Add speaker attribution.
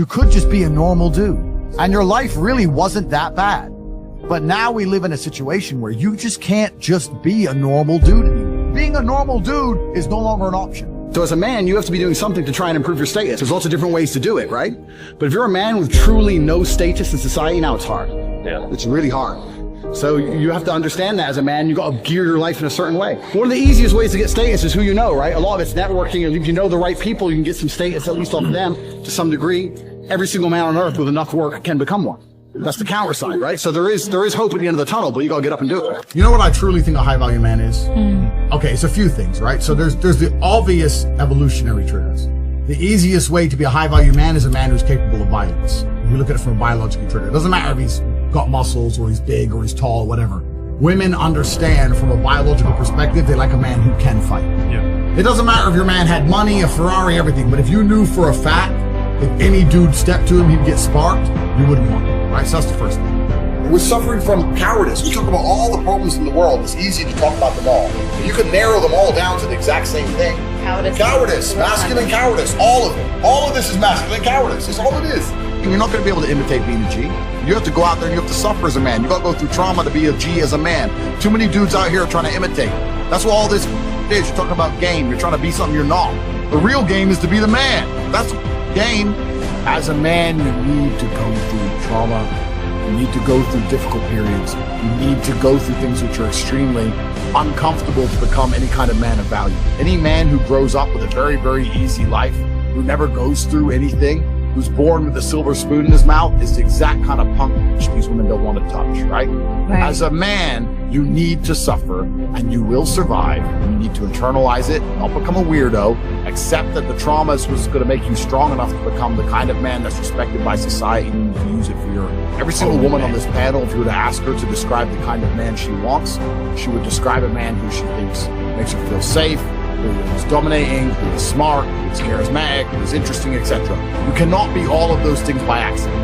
Speaker 1: you could just be a normal dude, and your life really wasn't that bad. But now we live in a situation where you just can't just be a normal dude anymore. Being a normal dude is no longer an option.
Speaker 2: So as a man, you have to be doing something to try and improve your status. There's lots of different ways to do it, right? But if you're a man with truly no status in society, now it's hard.
Speaker 3: Yeah.
Speaker 2: It's really hard. So you have to understand that as a man, you got to gear your life in a certain way. One of the easiest ways to get status is who you know, right? A lot of it's networking, and if you know the right people, you can get some status at least off of them to some degree. Every single man on earth with enough work can become one. That's the counter side, right? So there is hope at the end of the tunnel, but you got to get up and do it.
Speaker 4: You know what I truly think a high value man is? Okay, it's a few things, right? So there's the obvious evolutionary triggers. The easiest way to be a high value man is a man who's capable of violence. If you look at it from a biological trigger, it doesn't matter if he's got muscles or he's big or he's tall, whatever. Women understand from a biological perspective, they like a man who can fight.
Speaker 3: Yeah.
Speaker 4: It doesn't matter if your man had money, a Ferrari, everything, but if you knew for a fact if any dude stepped to him, he'd get sparked, you wouldn't want him, right? So that's the first thing.
Speaker 1: We're suffering from cowardice. We talk about all the problems in the world. It's easy to talk about them all. You can narrow them all down to the exact same thing. Cowardice, masculine cowardice, all of it. All of this is masculine cowardice. It's all it is. You're not going to be able to imitate being a G. You have to go out there and you have to suffer as a man. You got to go through trauma to be a G as a man. Too many dudes out here are trying to imitate. That's what all this is. You're talking about game. You're trying to be something you're not. The real game is to be the man. That's the game. As a man, you need to go through trauma. You need to go through difficult periods. You need to go through things which are extremely uncomfortable to become any kind of man of value. Any man who grows up with a very, very easy life, who never goes through anything, who's born with a silver spoon in his mouth, is the exact kind of punk which these women don't want to touch, right? As a man, you need to suffer and you will survive. You need to internalize it, not become a weirdo, accept that the trauma was going to make you strong enough to become the kind of man that's respected by society, and you use it for your... Every single woman on this panel, if you were to ask her to describe the kind of man she wants, she would describe a man who she thinks makes her feel safe, who is dominating, who is smart, who is charismatic, who is interesting, etc. You cannot be all of those things by accident.